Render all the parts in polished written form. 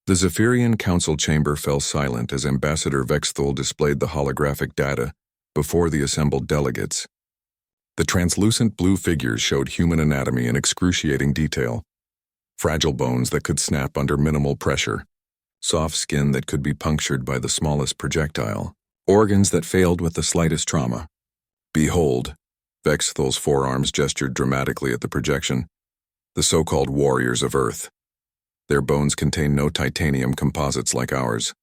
The Zephyrian Council chamber fell silent as Ambassador Vexthul displayed the holographic data before the assembled delegates. The translucent blue figures showed human anatomy in excruciating detail. Fragile bones that could snap under minimal pressure, soft skin that could be punctured by the smallest projectile, organs that failed with the slightest trauma. Behold, Vexthul's forearms gestured dramatically at the projection, the so-called warriors of Earth. Their bones contain no titanium composites like ours.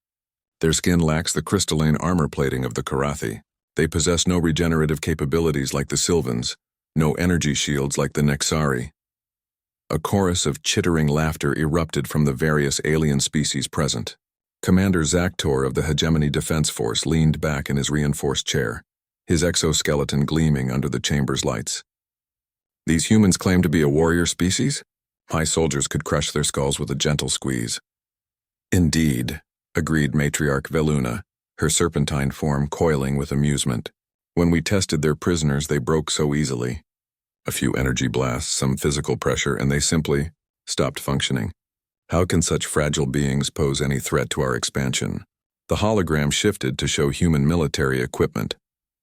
Their skin lacks the crystalline armor plating of the Karathi. They possess no regenerative capabilities like the Sylvans, no energy shields like the Nexari. A chorus of chittering laughter erupted from the various alien species present. Commander Zaktor of the Hegemony Defense Force leaned back in his reinforced chair, his exoskeleton gleaming under the chamber's lights. These humans claim to be a warrior species? My soldiers could crush their skulls with a gentle squeeze. Indeed, agreed Matriarch Veluna, her serpentine form coiling with amusement. When we tested their prisoners, they broke so easily. A few energy blasts, some physical pressure, and they simply stopped functioning. How can such fragile beings pose any threat to our expansion? The hologram shifted to show human military equipment,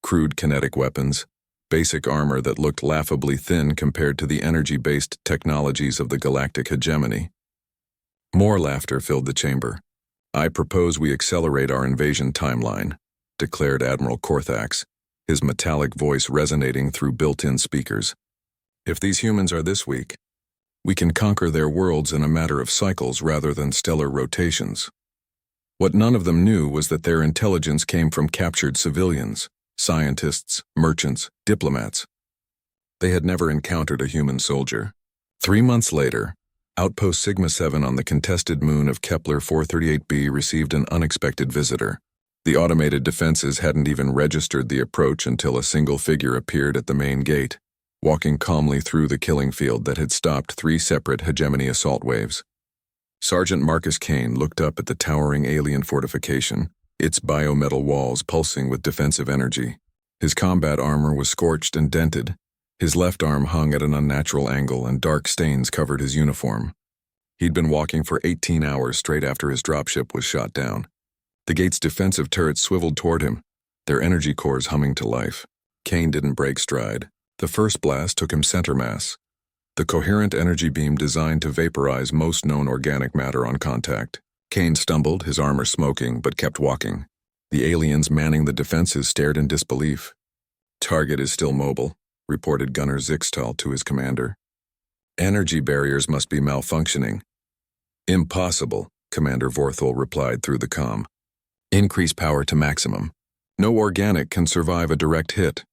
crude kinetic weapons, basic armor that looked laughably thin compared to the energy-based technologies of the galactic hegemony. More laughter filled the chamber. I propose we accelerate our invasion timeline, declared Admiral Korthax, his metallic voice resonating through built-in speakers. If these humans are this weak, we can conquer their worlds in a matter of cycles rather than stellar rotations. What none of them knew was that their intelligence came from captured civilians, scientists, merchants, diplomats. They had never encountered a human soldier. 3 months later, Outpost Sigma-7 on the contested moon of Kepler 438b received an unexpected visitor. The automated defenses hadn't even registered the approach until a single figure appeared at the main gate, walking calmly through the killing field that had stopped 3 separate hegemony assault waves. Sergeant Marcus Kane looked up at the towering alien fortification, its biometal walls pulsing with defensive energy. His combat armor was scorched and dented. His left arm hung at an unnatural angle and dark stains covered his uniform. He'd been walking for 18 hours straight after his dropship was shot down. The gate's defensive turrets swiveled toward him, their energy cores humming to life. Kane didn't break stride. The first blast took him center mass, the coherent energy beam designed to vaporize most known organic matter on contact. Kane stumbled, his armor smoking, but kept walking. The aliens manning the defenses stared in disbelief. Target is still mobile, reported Gunner Zixtal to his commander. Energy barriers must be malfunctioning. Impossible, Commander Vorthul replied through the comm. Increase power to maximum. No organic can survive a direct hit.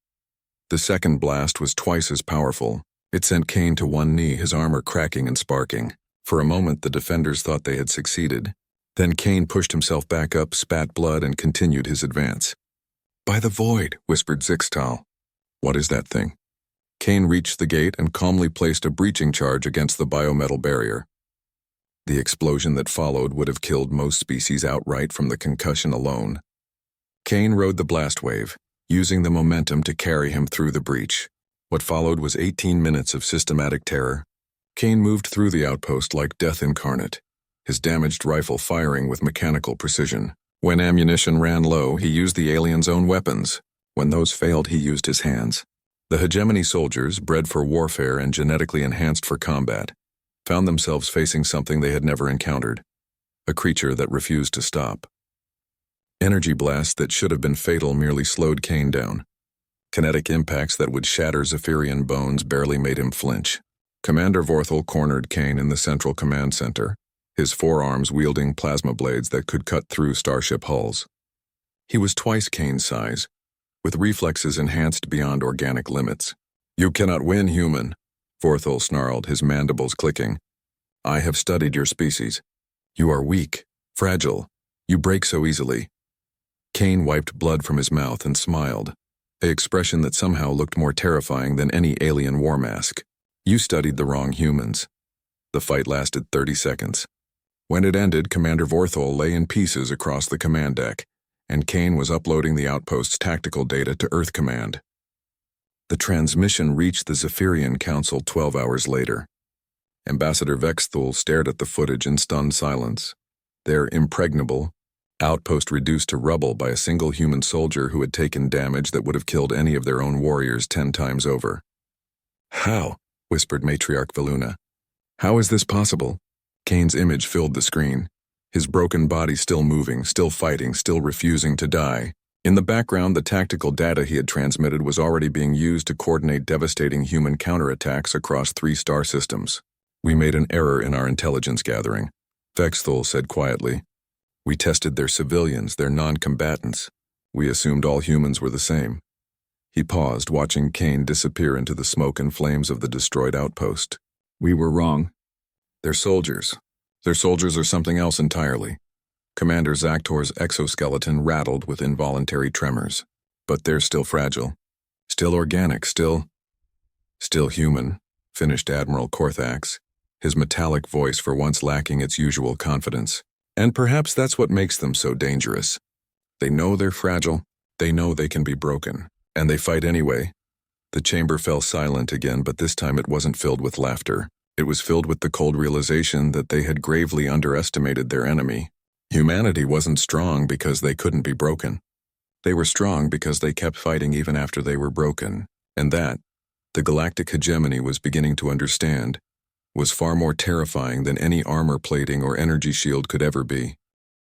The second blast was twice as powerful. It sent Kane to one knee, his armor cracking and sparking. For a moment, the defenders thought they had succeeded. Then Kane pushed himself back up, spat blood, and continued his advance. By the void, whispered Zixtal. What is that thing? Kane reached the gate and calmly placed a breaching charge against the biometal barrier. The explosion that followed would have killed most species outright from the concussion alone. Kane rode the blast wave, using the momentum to carry him through the breach. What followed was 18 minutes of systematic terror. Kane moved through the outpost like death incarnate, his damaged rifle firing with mechanical precision. When ammunition ran low, he used the aliens' own weapons. When those failed, he used his hands. The hegemony soldiers, bred for warfare and genetically enhanced for combat, found themselves facing something they had never encountered, a creature that refused to stop. Energy blasts that should have been fatal merely slowed Kane down. Kinetic impacts that would shatter Zephyrian bones barely made him flinch. Commander Vorthul cornered Kane in the central command center, his forearms wielding plasma blades that could cut through starship hulls. He was twice Kane's size, with reflexes enhanced beyond organic limits. You cannot win, human, Vorthul snarled, his mandibles clicking. I have studied your species. You are weak, fragile. You break so easily. Kane wiped blood from his mouth and smiled, an expression that somehow looked more terrifying than any alien war mask. You studied the wrong humans. The fight lasted 30 seconds. When it ended, Commander Vorthul lay in pieces across the command deck, and Kane was uploading the outpost's tactical data to Earth Command. The transmission reached the Zephyrian Council 12 hours later. Ambassador Vexthul stared at the footage in stunned silence. Their impregnable outpost reduced to rubble by a single human soldier who had taken damage that would have killed any of their own warriors 10 times over. "How?" whispered Matriarch Veluna. "How is this possible?" Kane's image filled the screen, his broken body still moving, still fighting, still refusing to die. In the background, the tactical data he had transmitted was already being used to coordinate devastating human counterattacks across 3 star systems. "We made an error in our intelligence gathering," Vexthul said quietly. "We tested their civilians, their non-combatants. We assumed all humans were the same." He paused, watching Kane disappear into the smoke and flames of the destroyed outpost. "We were wrong. They're soldiers. Their soldiers are something else entirely." Commander Zaktor's exoskeleton rattled with involuntary tremors. "But they're still fragile. Still organic, still human," finished Admiral Korthax, his metallic voice for once lacking its usual confidence. "And perhaps that's what makes them so dangerous. They know they're fragile, they know they can be broken, and they fight anyway." The chamber fell silent again, but this time it wasn't filled with laughter. It was filled with the cold realization that they had gravely underestimated their enemy. Humanity wasn't strong because they couldn't be broken. They were strong because they kept fighting even after they were broken, and that, the galactic hegemony was beginning to understand, was far more terrifying than any armor plating or energy shield could ever be.